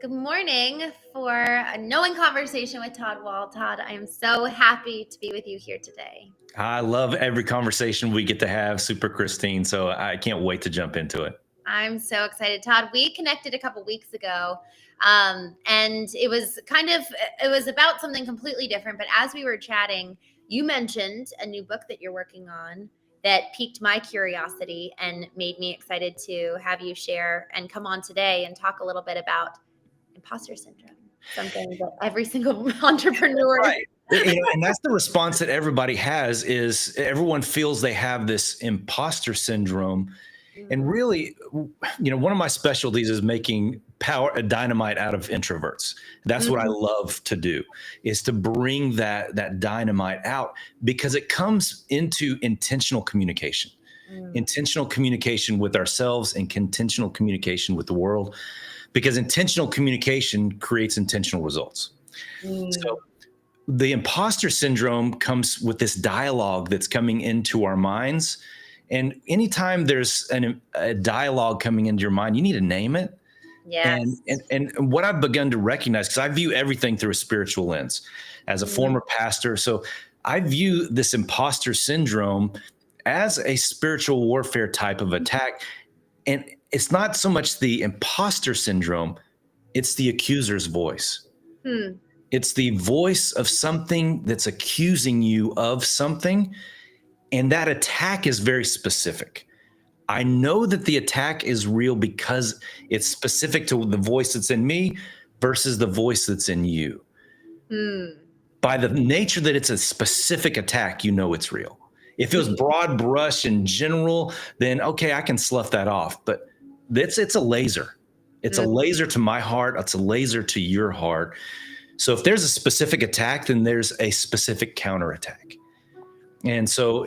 Good morning for a knowing conversation with Todd Wall. Todd, I am so happy to be with you here today. I love every conversation we get to have, Super Christene. So I can't wait to jump into it. I'm so excited. Todd, we connected a couple weeks ago, and it was about something completely different. But as we were chatting, you mentioned a new book that you're working on that piqued my curiosity and made me excited to have you share and come on today and talk a little bit about imposter syndrome, something that every single entrepreneur. Right. And that's the response that everybody has is everyone feels they have this imposter syndrome. And really, one of my specialties is making dynamite out of introverts. That's what I love to do, is to bring that dynamite out because it comes into intentional communication. Intentional communication with ourselves and intentional communication with the world, because intentional communication creates intentional results. So the imposter syndrome comes with this dialogue that's coming into our minds. And anytime there's a dialogue coming into your mind, you need to name it. Yes. And what I've begun to recognize, because I view everything through a spiritual lens as a former pastor. So I view this imposter syndrome as a spiritual warfare type of attack. And it's not so much the imposter syndrome, it's the accuser's voice. It's the voice of something that's accusing you of something. And that attack is very specific. I know that the attack is real because it's specific to the voice that's in me versus the voice that's in you. By the nature that it's a specific attack, you know it's real. If it was broad brush in general, then okay, I can slough that off. But it's a laser. It's a laser to my heart. It's a laser to your heart. So if there's a specific attack, then there's a specific counterattack. And so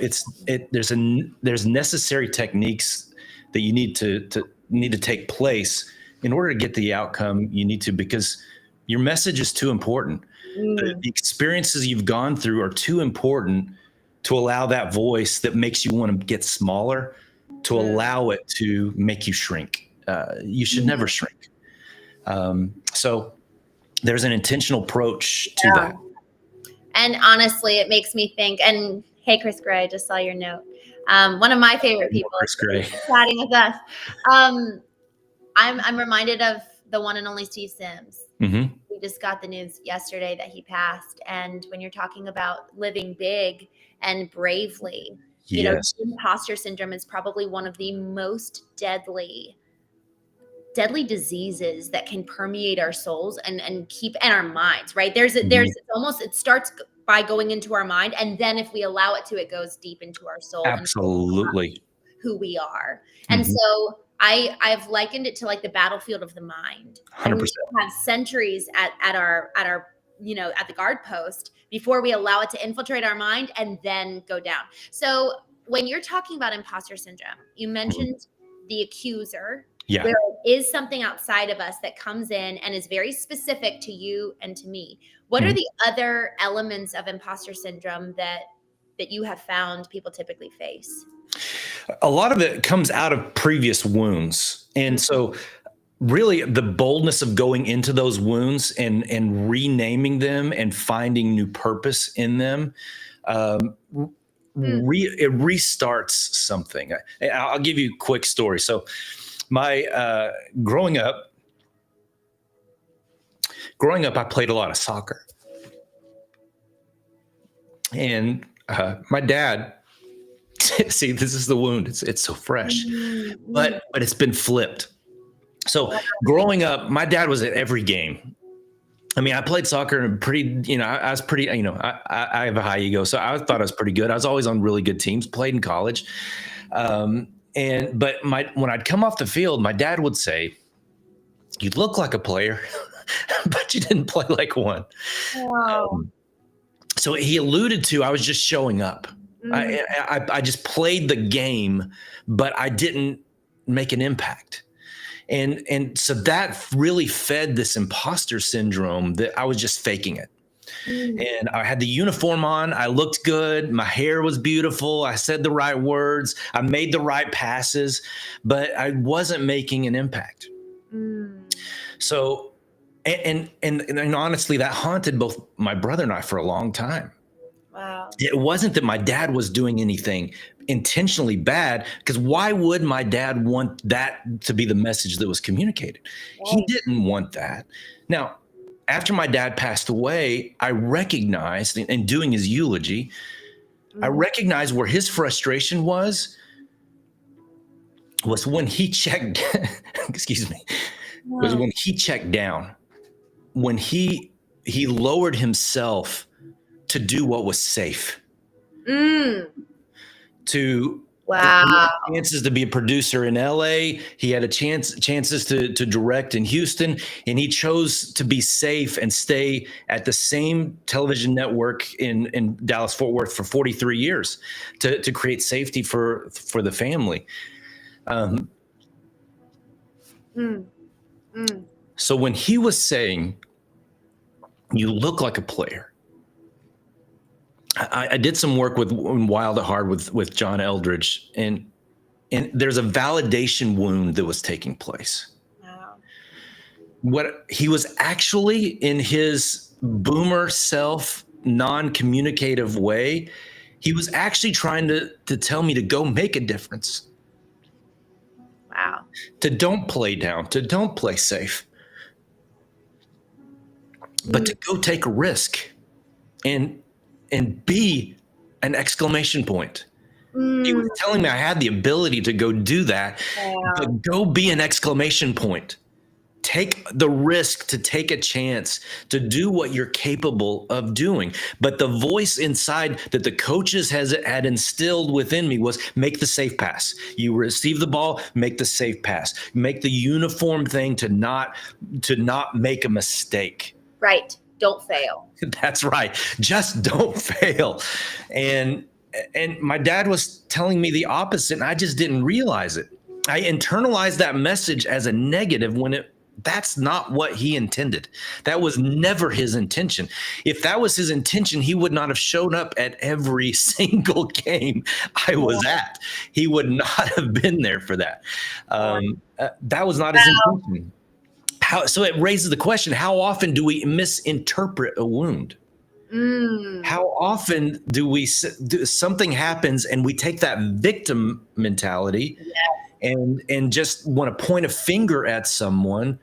there's necessary techniques that you need to take place in order to get the outcome you need to, because your message is too important. The experiences you've gone through are too important to allow that voice that makes you want to get smaller, to allow it to make you shrink. You should never shrink. So there's an intentional approach to that. And honestly, it makes me think, and hey, Chris Gray, I just saw your note. One of my favorite people Chris Gray chatting with us. I'm reminded of the one and only Steve Sims. We just got the news yesterday that he passed. And when you're talking about living big and bravely, imposter syndrome is probably one of the most deadly diseases that can permeate our souls and our minds, right? It starts by going into our mind, and then if we allow it to, it goes deep into our soul. Absolutely. Who we are. And so I've likened it to like the battlefield of the mind. 100%. We have sentries at our at the guard post before we allow it to infiltrate our mind and then go down. So when you're talking about imposter syndrome, you mentioned the accuser. Yeah. Where it is something outside of us that comes in and is very specific to you and to me. What are the other elements of imposter syndrome that you have found people typically face? A lot of it comes out of previous wounds. And so really the boldness of going into those wounds and renaming them and finding new purpose in them, it restarts something. I'll give you a quick story. So my growing up, I played a lot of soccer, and my dad. See, this is the wound. It's so fresh, but it's been flipped. So growing up, my dad was at every game. I mean, I played soccer and I was pretty. I have a high ego, so I thought I was pretty good. I was always on really good teams. Played in college. But when I'd come off the field, my dad would say, "You look like a player, but you didn't play like one." Wow. So he alluded to I was just showing up. I just played the game, but I didn't make an impact. And so that really fed this imposter syndrome that I was just faking it. And I had the uniform on. I looked good. My hair was beautiful. I said the right words. I made the right passes, but I wasn't making an impact. So And honestly, that haunted both my brother and I for a long time. Wow. It wasn't that my dad was doing anything intentionally bad, because why would my dad want that to be the message that was communicated? He Right. didn't want that. Now, after my dad passed away, I recognized in doing his eulogy, I recognized where his frustration was when he checked, excuse me, was when he checked down, when he lowered himself to do what was safe, Mm. to Wow. he had chances to be a producer in LA. He had chances to direct in Houston, and he chose to be safe and stay at the same television network in Dallas Fort Worth for 43 years to create safety for the family. So when he was saying, "You look like a player," I did some work with Wild at Heart with John Eldridge, and there's a validation wound that was taking place. Wow. What he was actually, in his boomer self, non-communicative way, he was actually trying to tell me to go make a difference, Wow. to don't play down, to don't play safe, but to go take a risk and be an exclamation point. He was telling me I had the ability to go do that, but go be an exclamation point. Take the risk to take a chance to do what you're capable of doing. But the voice inside that the coaches had instilled within me was, make the safe pass. You receive the ball, make the safe pass. Make the uniform thing to not make a mistake. Right. Don't fail. That's right. Just don't fail. And my dad was telling me the opposite, and I just didn't realize it. I internalized that message as a negative when that's not what he intended. That was never his intention. If that was his intention, he would not have shown up at every single game I was at. He would not have been there for that. That was not his intention. So it raises the question, how often do we misinterpret a wound? How often do something happens and we take that victim mentality and just want to point a finger at someone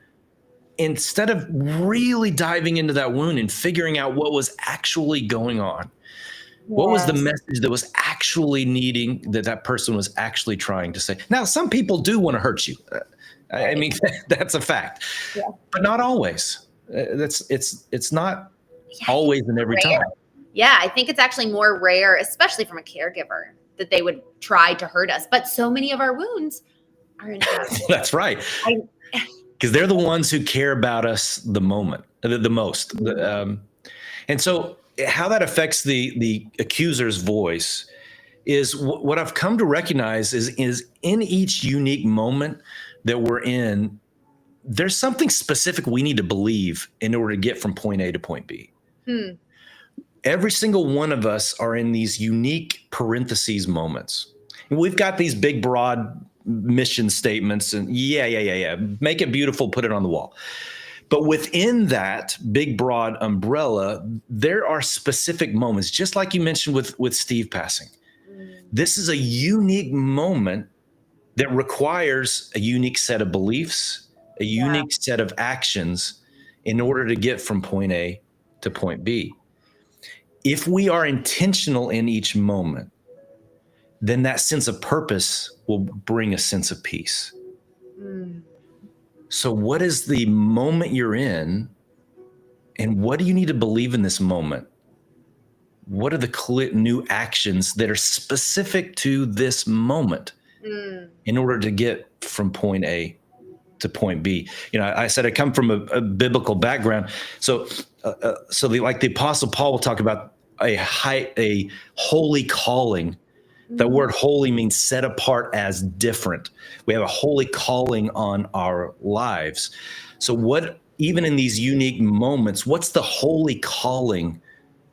instead of really diving into that wound and figuring out what was actually going on? What was the message that was actually needing, that person was actually trying to say? Now, some people do want to hurt you. I mean, that's a fact, but not always. It's not always and every time. Yeah, I think it's actually more rare, especially from a caregiver, that they would try to hurt us. But so many of our wounds are in fact. That's right. Because they're the ones who care about us the most. And so how that affects the accuser's voice is what I've come to recognize is in each unique moment that we're in, there's something specific we need to believe in order to get from point A to point B. Every single one of us are in these unique parentheses moments. And we've got these big, broad mission statements and make it beautiful, put it on the wall. But within that big, broad umbrella, there are specific moments, just like you mentioned with Steve passing. This is a unique moment that requires a unique set of beliefs, a unique set of actions in order to get from point A to point B. If we are intentional in each moment, then that sense of purpose will bring a sense of peace. So what is the moment you're in, and what do you need to believe in this moment? What are the new actions that are specific to this moment in order to get from point A to point B? I said I come from a biblical background. So like the Apostle Paul will talk about a holy calling. The word holy means set apart as different. We have a holy calling on our lives. So even in these unique moments, what's the holy calling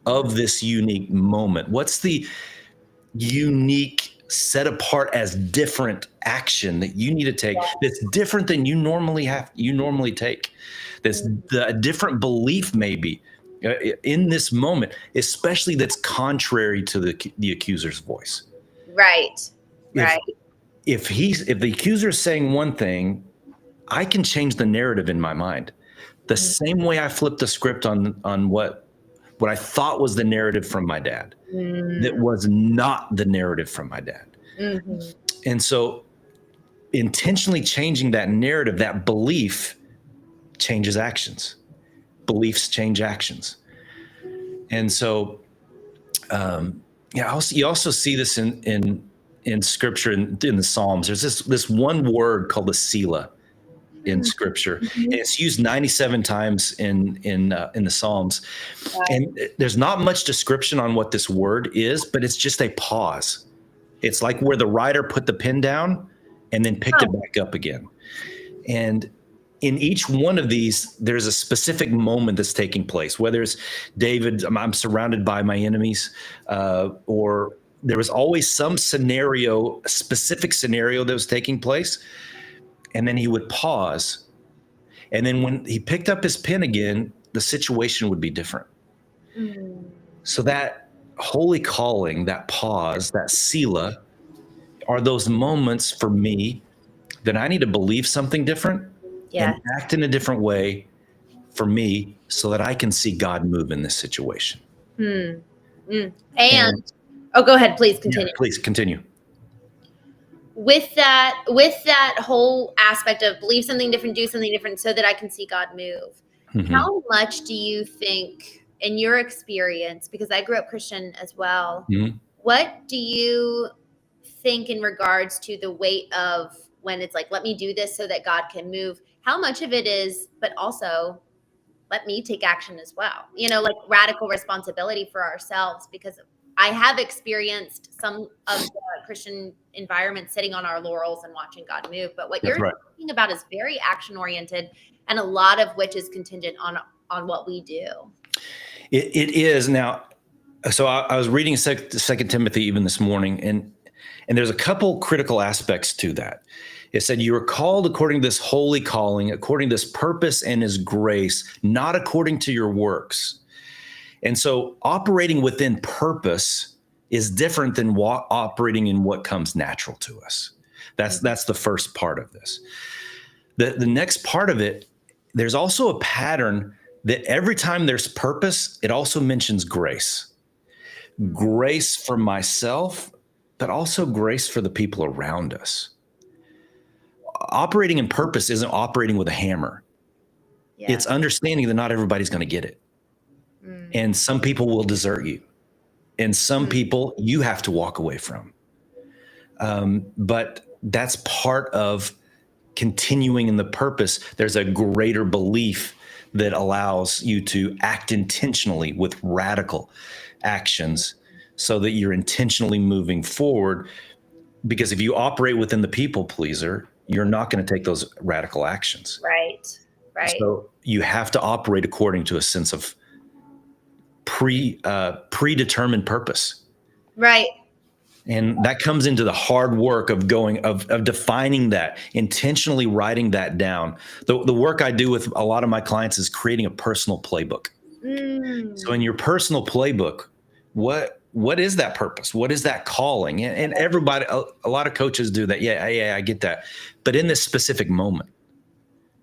of this unique moment? What's the unique set apart as different action that you need to take that's different than you normally take. That's a different belief maybe in this moment, especially that's contrary to the accuser's voice. Right. Right. If the accuser is saying one thing, I can change the narrative in my mind. The same way I flipped the script on what I thought was the narrative from my dad. That was not the narrative from my dad. Mm-hmm. And so intentionally changing that narrative, that belief changes actions. Beliefs change actions. And so, you also see this in scripture, in the Psalms. There's this one word called the Selah in scripture. And it's used 97 times in the Psalms. And there's not much description on what this word is, but it's just a pause. It's like where the writer put the pen down and then picked it back up again. And in each one of these, there's a specific moment that's taking place, whether it's David, I'm surrounded by my enemies, or there was always some scenario, a specific scenario that was taking place. And then he would pause. And then when he picked up his pen again, the situation would be different. So that holy calling, that pause, that Selah, are those moments for me that I need to believe something different and act in a different way for me so that I can see God move in this situation. And go ahead, please continue. Yeah, please continue. With that whole aspect of believe something different, do something different so that I can see God move. How much do you think, in your experience, because I grew up Christian as well, what do you think in regards to the weight of when it's like, let me do this so that God can move? How much of it is, but also let me take action as well? Like radical responsibility for ourselves, because I have experienced some of the Christian environment sitting on our laurels and watching God move. But what you're talking about is very action oriented, and a lot of which is contingent on what we do. It is. Now, so I was reading Second Timothy even this morning, and there's a couple critical aspects to that. It said, you are called according to this holy calling, according to this purpose and his grace, not according to your works. And so operating within purpose is different than operating in what comes natural to us. That's the first part of this. The next part of it, there's also a pattern that every time there's purpose, it also mentions grace. Grace for myself, but also grace for the people around us. Operating in purpose isn't operating with a hammer. Yeah. It's understanding that not everybody's going to get it. And some people will desert you. And some people you have to walk away from. But that's part of continuing in the purpose. There's a greater belief that allows you to act intentionally with radical actions so that you're intentionally moving forward. Because if you operate within the people pleaser, you're not going to take those radical actions. Right. So you have to operate according to a sense of predetermined purpose. Right. And that comes into the hard work of defining that, intentionally writing that down. The work I do with a lot of my clients is creating a personal playbook. So in your personal playbook, what is that purpose? What is that calling? And everybody, a lot of coaches do that. Yeah, I get that. But in this specific moment,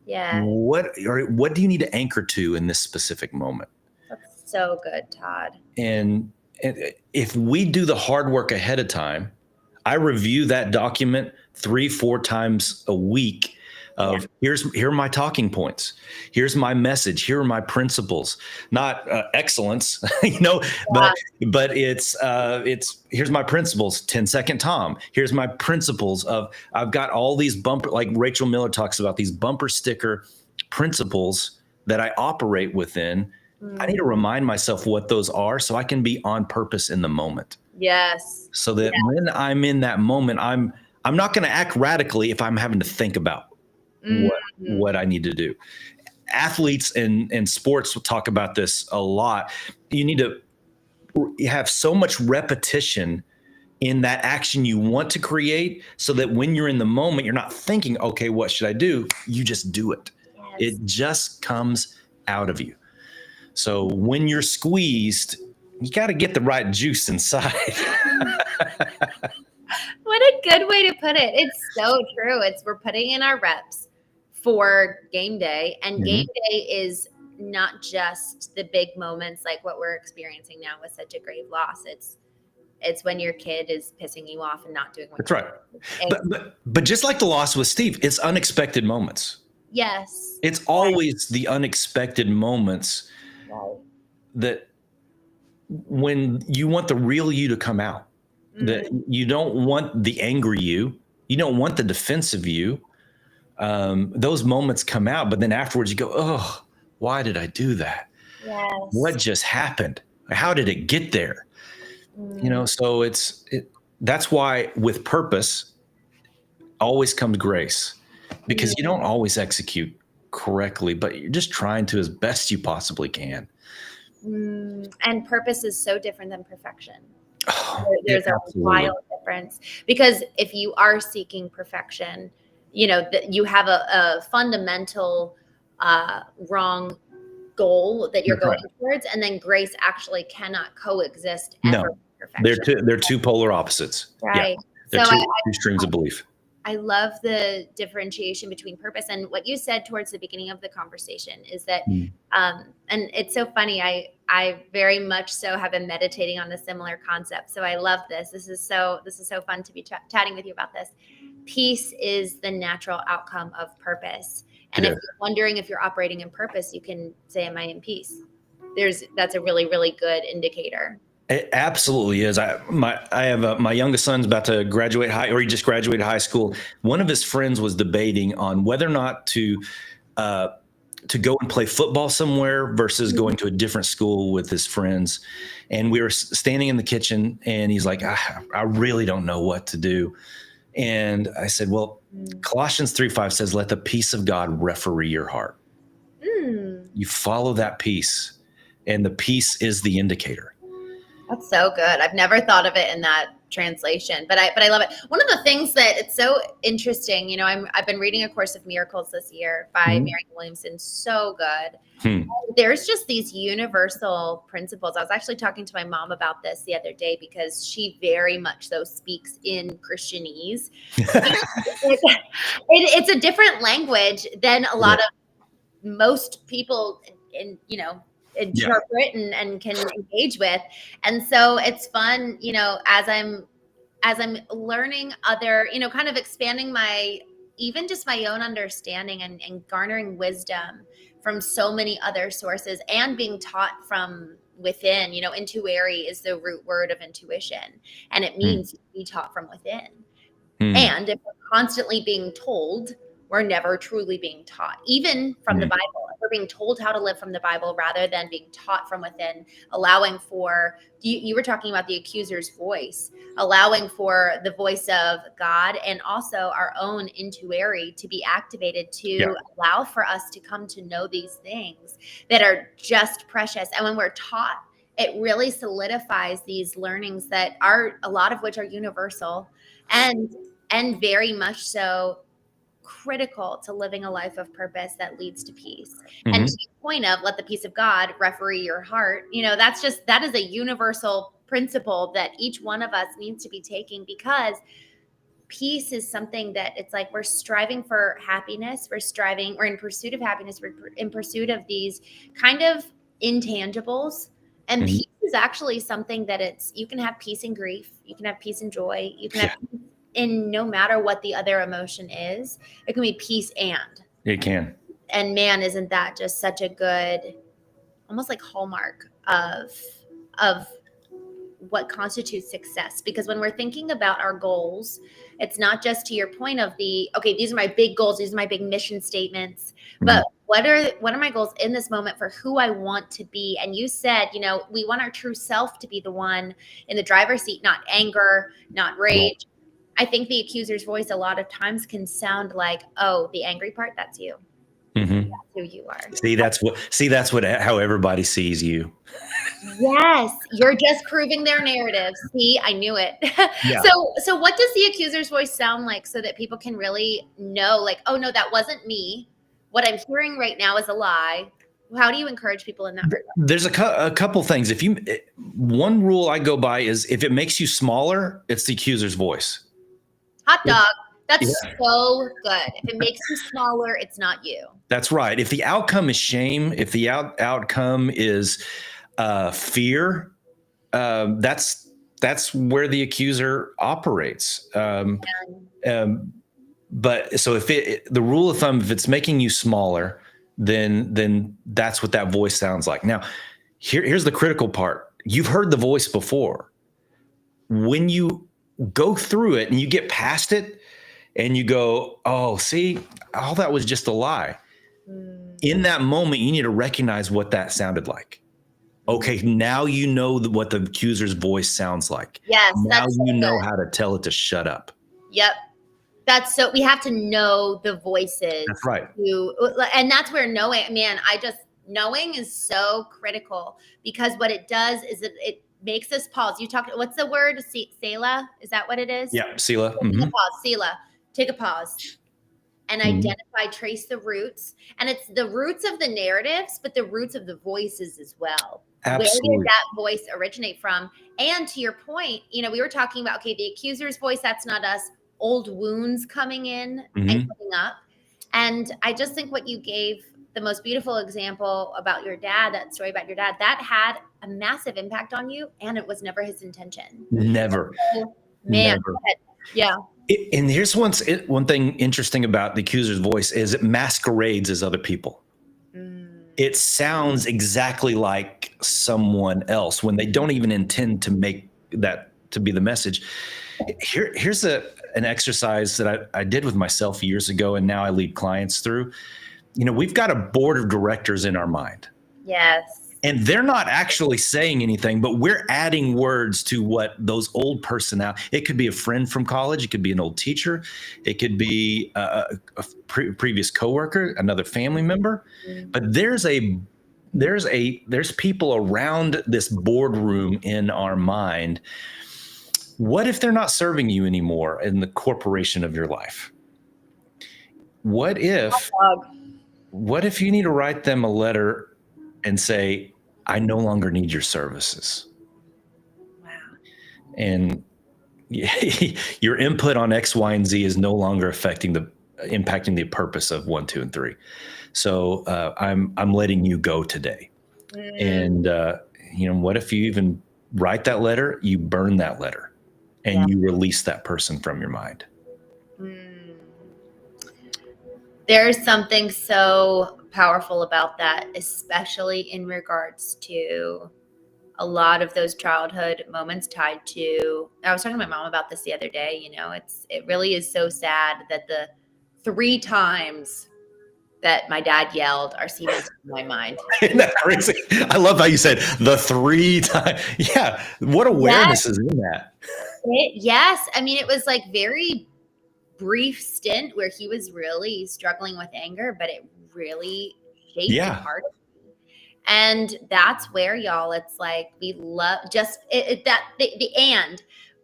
what do you need to anchor to in this specific moment? That's so good, Todd. And if we do the hard work ahead of time, I review that document 3-4 times a week of here are my talking points. Here's my message. Here are my principles, not excellence, but it's here's my principles. 10-second Tom. Here's my principles I've got all these bumper, like Rachel Miller talks about, these bumper sticker principles that I operate within. I need to remind myself what those are so I can be on purpose in the moment. Yes. So that when I'm in that moment, I'm not going to act radically if I'm having to think about what I need to do. Athletes and sports will talk about this a lot. You need to have so much repetition in that action you want to create, so that when you're in the moment, you're not thinking, okay, what should I do? You just do it. Yes. It just comes out of you. So when you're squeezed, you got to get the right juice inside. What a good way to put it. It's so true. We're putting in our reps for game day, and game day is not just the big moments like what we're experiencing now with such a grave loss. It's when your kid is pissing you off and not doing what That's right. But just like the loss with Steve, it's unexpected moments. Yes. It's always the unexpected moments that when you want the real you to come out, that you don't want the angry you don't want the defensive you. Those moments come out, but then afterwards you go, oh, why did I do that? Yes. What just happened? How did it get there? So that's why with purpose always comes grace, because you don't always execute correctly, but you're just trying to as best you possibly can. And purpose is so different than perfection. There's a wild difference, because if you are seeking perfection, you have a fundamental wrong goal that you're going towards, and then grace actually cannot coexist ever with perfection. They're two polar opposites. Right. Yeah. They're two streams of belief. I love the differentiation between purpose, and what you said towards the beginning of the conversation is that, and it's so funny. I very much so have been meditating on a similar concept. So I love this. This is so fun to be chatting with you about this. Peace is the natural outcome of purpose. And if you're wondering if you're operating in purpose, you can say, am I in peace? That's a really, really good indicator. It absolutely is. I have my youngest son's about to graduate he just graduated high school. One of his friends was debating on whether or not to go and play football somewhere versus going to a different school with his friends. And we were standing in the kitchen, and he's like, I really don't know what to do. And I said, well, Colossians 3:5 says, let the peace of God referee your heart. You follow that peace, and the peace is the indicator. That's so good. I've never thought of it in that translation, but I love it. One of the things that it's so interesting, I've been reading A Course of Miracles this year by Marianne Williamson. So good. There's just these universal principles. I was actually talking to my mom about this the other day, because she very much so speaks in Christianese. It's a different language than a lot of most people interpret and can engage with. And so it's fun, as I'm learning other, kind of expanding even just my own understanding and garnering wisdom from so many other sources, and being taught from within. Intuary is the root word of intuition, and it means to be taught from within. And if we're constantly being told, we're never truly being taught, even from the Bible. We're being told how to live from the Bible rather than being taught from within, allowing for, you were talking about the accuser's voice, allowing for the voice of God and also our own intuary to be activated to allow for us to come to know these things that are just precious. And when we're taught, it really solidifies these learnings that are, a lot of which are universal and very much so critical to living a life of purpose that leads to peace. And to the point of let the peace of God referee your heart, that is a universal principle that each one of us needs to be taking, because peace is something that it's like we're striving for happiness. We're in pursuit of happiness. We're in pursuit of these kind of intangibles. And peace is actually something that you can have peace in grief. You can have peace in joy. You can have peace in no matter what the other emotion is. It can be peace and. It can. And man, isn't that just such a good, almost like hallmark of what constitutes success? Because when we're thinking about our goals, it's not just to your point of okay, these are my big goals, these are my big mission statements, but what are my goals in this moment for who I want to be? And you said, we want our true self to be the one in the driver's seat, not anger, not rage. I think the accuser's voice a lot of times can sound like, oh, the angry part, that's you. That's who you are. That's how everybody sees you. Yes, you're just proving their narrative. See, I knew it. Yeah. So what does the accuser's voice sound like so that people can really know, like, oh no, that wasn't me. What I'm hearing right now is a lie. How do you encourage people in that regard? There's a couple things. One rule I go by is if it makes you smaller, it's the accuser's voice. Hot dog. That's Yeah. so good. If it makes you smaller, it's not you. That's right. If the outcome is shame, if the outcome is fear, that's where the accuser operates. But so if the rule of thumb, if it's making you smaller, then that's what that voice sounds like. Now, here's the critical part. You've heard the voice before. When you go through it and you get past it and you go, oh, see, all that was just a lie. In that moment, you need to recognize what that sounded like. Okay, now you know what the accuser's voice sounds like. Yes. Now you know how to tell it to shut up. Yep. We have to know the voices. That's right. And that's where knowing is so critical, because what it does is it makes us pause. What's the word? Selah? Is that what it is? Yeah, Selah. Selah. Take a pause and identify, trace the roots. And it's the roots of the narratives, but the roots of the voices as well. Absolutely. Where did that voice originate from? And to your point, we were talking about, okay, the accuser's voice, that's not us. Old wounds coming in and coming up. And I just think what you gave, the most beautiful example about your dad, that story about your dad, that had a massive impact on you, and it was never his intention. Never. So, man. Never. Yeah. And here's one thing interesting about the accuser's voice is it masquerades as other people. It sounds exactly like someone else when they don't even intend to make that to be the message. Here's an exercise that I did with myself years ago, and now I lead clients through. We've got a board of directors in our mind. Yes. And they're not actually saying anything, but we're adding words to what those old personnel. It could be a friend from college. It could be an old teacher. It could be a previous coworker, another family member. But there's people around this boardroom in our mind. What if they're not serving you anymore in the corporation of your life? What if you need to write them a letter and say, I no longer need your services? Wow. And your input on X, Y, and Z is no longer impacting the purpose of 1, 2, and 3. So I'm letting you go today. And what if you even write that letter, you burn that letter, and you release that person from your mind? There's something so powerful about that, especially in regards to a lot of those childhood moments tied to, I was talking to my mom about this the other day, it really is so sad that the 3 times that my dad yelled are cemented in my mind. Isn't that crazy? I love how you said the 3 times. Yeah. What awareness is in that? Yes. I mean, it was like very brief stint where he was really struggling with anger, but it really shaped a part of me. And that's where, y'all, it's like we love the and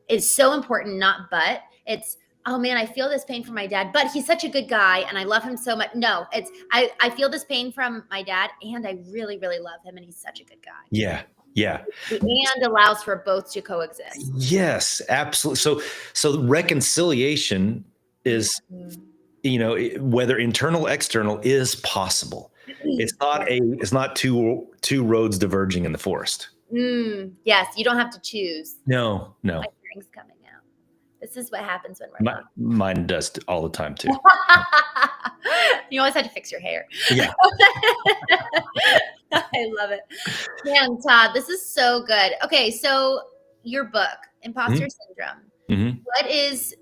is so important, not but. It's, oh man, I feel this pain from my dad, but he's such a good guy and I love him so much. No, it's I feel this pain from my dad and I really, really love him and he's such a good guy. Yeah. Yeah. The and allows for both to coexist. Yes, absolutely. So reconciliation is, whether internal, external, is possible. It's not two roads diverging in the forest. Yes, you don't have to choose. No. My hearing's coming out. This is what happens when we're mine does all the time too. You always had to fix your hair. Yeah. I love it. Man, Todd, this is so good. Okay, so your book, Imposter Syndrome. What is,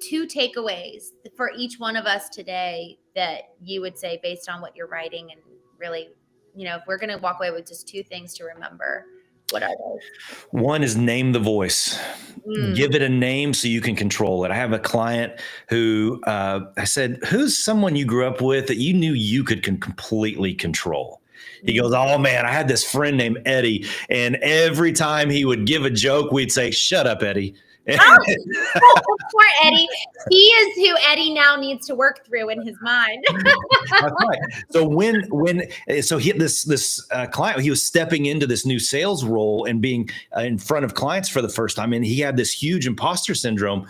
2 takeaways for each one of us today that you would say based on what you're writing, and really, if we're going to walk away with just 2 things to remember, what are those? One is name the voice. Give it a name so you can control it. I have a client who I said, who's someone you grew up with that you knew you could completely control? He goes, oh man, I had this friend named Eddie, and every time he would give a joke, we'd say, "Shut up, Eddie." Poor Eddie. He is who Eddie now needs to work through in his mind. That's right. So he this client, he was stepping into this new sales role and being in front of clients for the first time, and he had this huge imposter syndrome.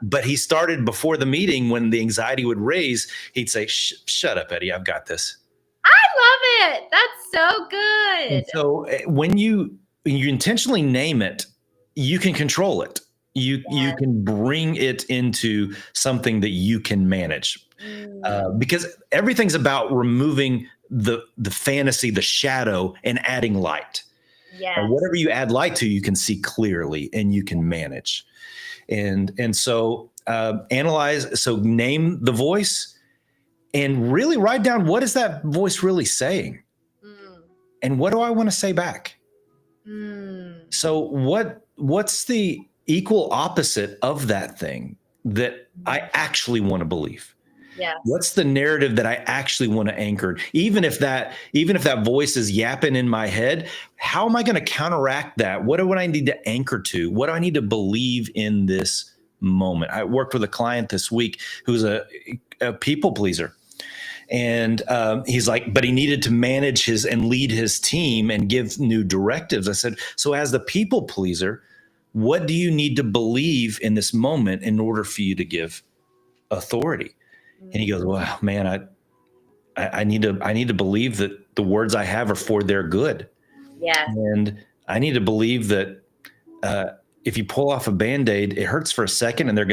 But he started before the meeting, when the anxiety would raise, he'd say, "Shut up, Eddie, I've got this." I love it. That's so good. And so when you intentionally name it, you can control it. You can bring it into something that you can manage, because everything's about removing the fantasy, the shadow, and adding light. Yes. And whatever you add light to, you can see clearly and you can manage. And so analyze. So name the voice, and really write down, what is that voice really saying, and what do I want to say back? So what's the equal opposite of that thing that I actually want to believe? Yeah. What's the narrative that I actually want to anchor? Even if that voice is yapping in my head, how am I going to counteract that? What do I need to anchor to? What do I need to believe in this moment? I worked with a client this week who's a people pleaser. And he's like, but he needed to manage and lead his team and give new directives. I said, so as the people pleaser, what do you need to believe in this moment in order for you to give authority? And he goes, well, man, I need to believe that the words I have are for their good. Yeah. And I need to believe that if you pull off a Band-Aid, it hurts for a second and they're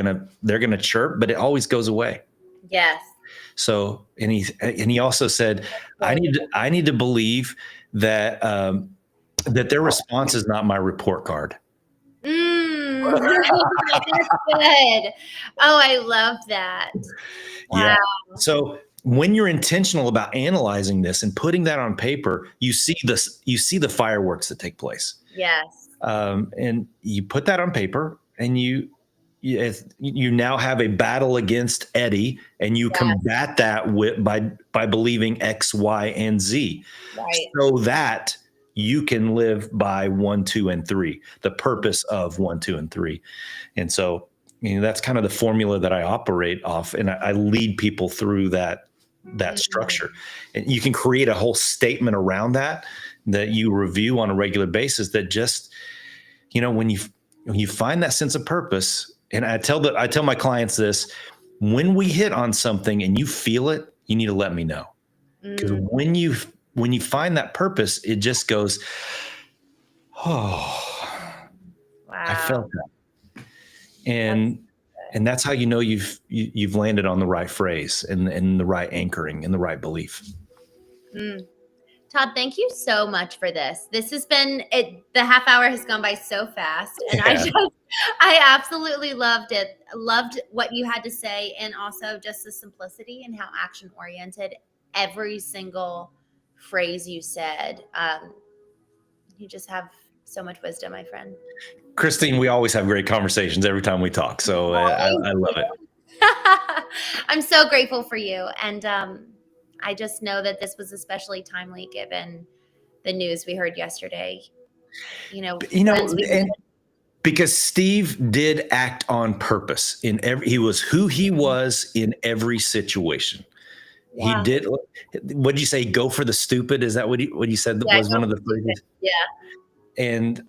gonna chirp, but it always goes away. Yes. So, and he also said, I need to believe that that their response is not my report card. That's good. Oh, I love that. Wow. Yeah. So when you're intentional about analyzing this and putting that on paper, you see the fireworks that take place. Yes. And you put that on paper, and you now have a battle against Eddie, and you combat that by believing X, Y, and Z, right, so that you can live by 1, 2, and 3, the purpose of 1, 2, and 3. And so, that's kind of the formula that I operate off, and I lead people through that structure. And you can create a whole statement around that you review on a regular basis, that just, when you find that sense of purpose. And I tell my clients this: when we hit on something and you feel it, you need to let me know. Because when you find that purpose, it just goes, oh, wow, I felt that. And that's how you've landed on the right phrase and the right anchoring and the right belief. Todd, thank you so much for this. This has been it. The half hour has gone by so fast, and I absolutely loved it. Loved what you had to say, and also just the simplicity and how action oriented every single phrase you said. You just have so much wisdom, my friend. Christene, we always have great conversations every time we talk, so I love it. I'm so grateful for you, and I just know that this was especially timely given the news we heard yesterday. Because Steve did act on purpose he was who he was in every situation. Yeah. He did. What did you say? Go for the stupid. Is that what you said? That was one of the phrases. Yeah. And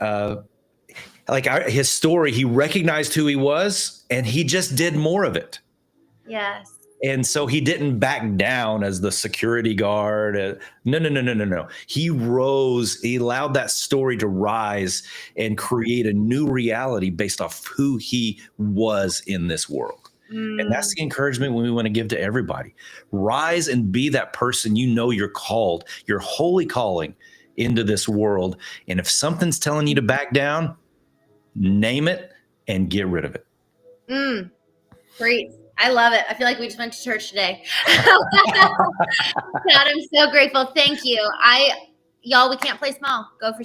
his story, he recognized who he was, and he just did more of it. Yes. And so he didn't back down as the security guard. No. He rose. He allowed that story to rise and create a new reality based off who he was in this world. And that's the encouragement we want to give to everybody. Rise and be that person you're called, your holy calling into this world. And if something's telling you to back down, name it and get rid of it. Great. I love it. I feel like we just went to church today. Todd, I'm so grateful. Thank you. Y'all, we can't play small. Go for